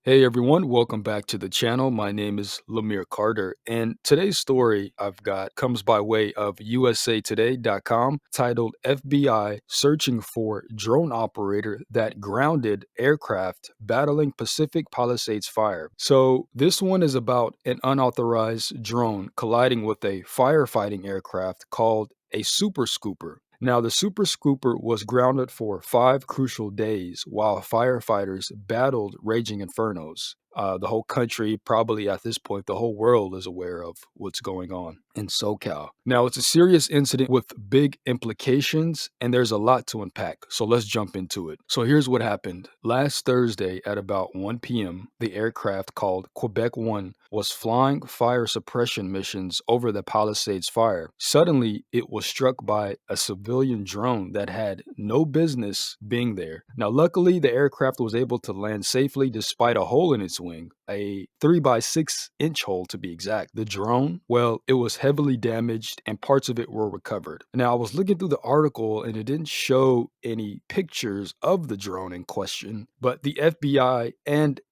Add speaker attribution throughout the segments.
Speaker 1: Hey everyone, welcome back to the channel. My name is Lemire Carter, and today's story I've got comes by way of usatoday.com titled FBI Searching for Drone Operator That Grounded Aircraft Battling Pacific Palisades Fire. So, this one is about an unauthorized drone colliding with a firefighting aircraft called a Super Scooper. Now, the Super Scooper was grounded for 5 crucial days while firefighters battled raging infernos. The whole country, probably at this point, the whole world is aware of what's going on in SoCal. Now, it's a serious incident with big implications, and there's a lot to unpack. So let's jump into it. So here's what happened. Last Thursday at about 1 p.m., the aircraft called Quebec 1 was flying fire suppression missions over the Palisades Fire. Suddenly, it was struck by a civilian drone that had no business being there. Now, luckily, the aircraft was able to land safely despite a hole in its wing, a 3 by 6 inch hole to be exact. The drone, well, it was heavily damaged and parts of it were recovered. Now, I was looking through the article and it didn't show any pictures of the drone in question, but the FBI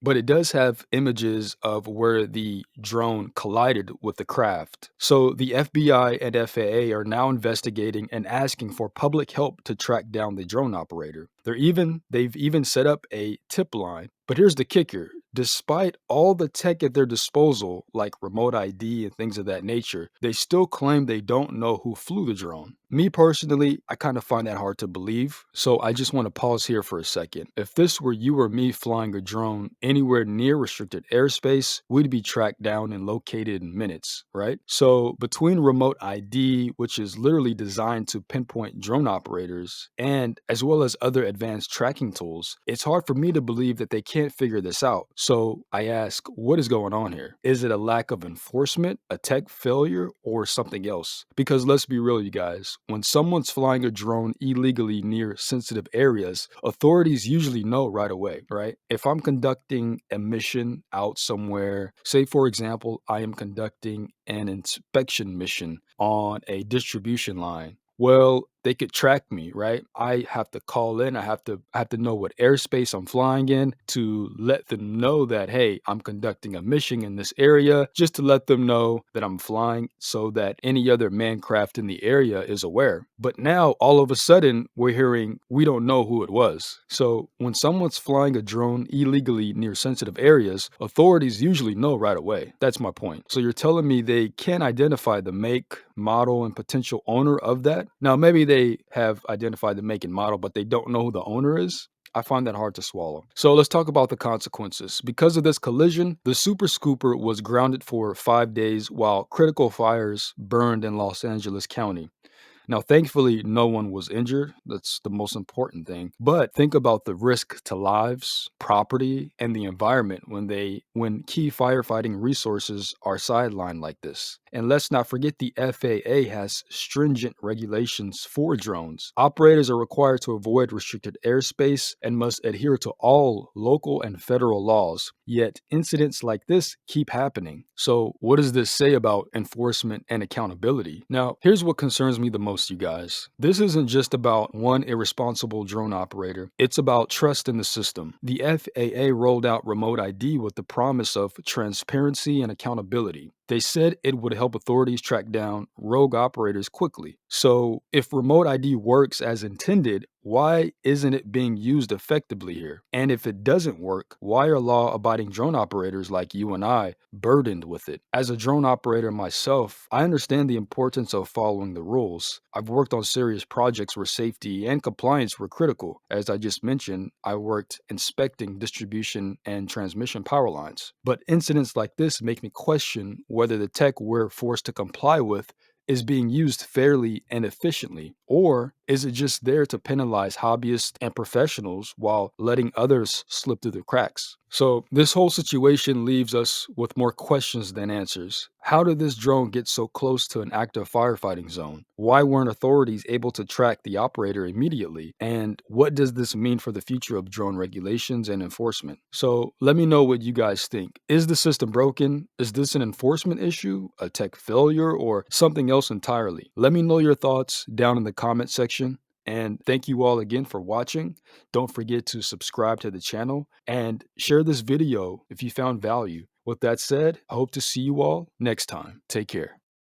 Speaker 1: but it does have images of where the drone collided with the craft. So the FBI and FAA are now investigating and asking for public help to track down the drone operator. They've even set up a tip line. But here's the kicker. Despite all the tech at their disposal, like remote ID and things of that nature, they still claim they don't know who flew the drone. Me personally, I kind of find that hard to believe, so I just want to pause here for a second. If this were you or me flying a drone anywhere near restricted airspace, we'd be tracked down and located in minutes, right? So between remote ID, which is literally designed to pinpoint drone operators, and as well as other advanced tracking tools, it's hard for me to believe that they can't figure this out. So I ask, what is going on here? Is it a lack of enforcement, a tech failure, or something else? Because let's be real, you guys, when someone's flying a drone illegally near sensitive areas, authorities usually know right away, right? If I'm conducting a mission out somewhere, say for example, I am conducting an inspection mission on a distribution line. Well, they could track me, right? I have to call in. I have to know what airspace I'm flying in to let them know that, hey, I'm conducting a mission in this area, just to let them know that I'm flying so that any other man craft in the area is aware. But now all of a sudden we're hearing we don't know who it was. So when someone's flying a drone illegally near sensitive areas, authorities usually know right away. That's my point. So you're telling me they can't identify the make, model, and potential owner of that? Now, maybe they have identified the make and model, but they don't know who the owner is. I find that hard to swallow. So let's talk about the consequences. Because of this collision, the Super Scooper was grounded for 5 days while critical fires burned in Los Angeles County. Now, thankfully, no one was injured. That's the most important thing. But think about the risk to lives, property, and the environment when key firefighting resources are sidelined like this. And let's not forget the FAA has stringent regulations for drones. Operators are required to avoid restricted airspace and must adhere to all local and federal laws. Yet incidents like this keep happening. So, what does this say about enforcement and accountability? Now, here's what concerns me the most, you guys. This isn't just about one irresponsible drone operator, it's about trust in the system. The FAA rolled out remote ID with the promise of transparency and accountability. They said it would help authorities track down rogue operators quickly. So, if remote ID works as intended, why isn't it being used effectively here? And if it doesn't work, why are law abiding drone operators like you and I burdened with it? As a drone operator myself, I understand the importance of following the rules. I've worked on serious projects where safety and compliance were critical. As I just mentioned, I worked inspecting distribution and transmission power lines. But incidents like this make me question whether the tech we're forced to comply with is being used fairly and efficiently, or is it just there to penalize hobbyists and professionals while letting others slip through the cracks? So, this whole situation leaves us with more questions than answers. How did this drone get so close to an active firefighting zone? Why weren't authorities able to track the operator immediately? And what does this mean for the future of drone regulations and enforcement? So, let me know what you guys think. Is the system broken? Is this an enforcement issue, a tech failure, or something else entirely? Let me know your thoughts down in the comment section. And thank you all again for watching. Don't forget to subscribe to the channel and share this video if you found value. With that said, I hope to see you all next time. Take care.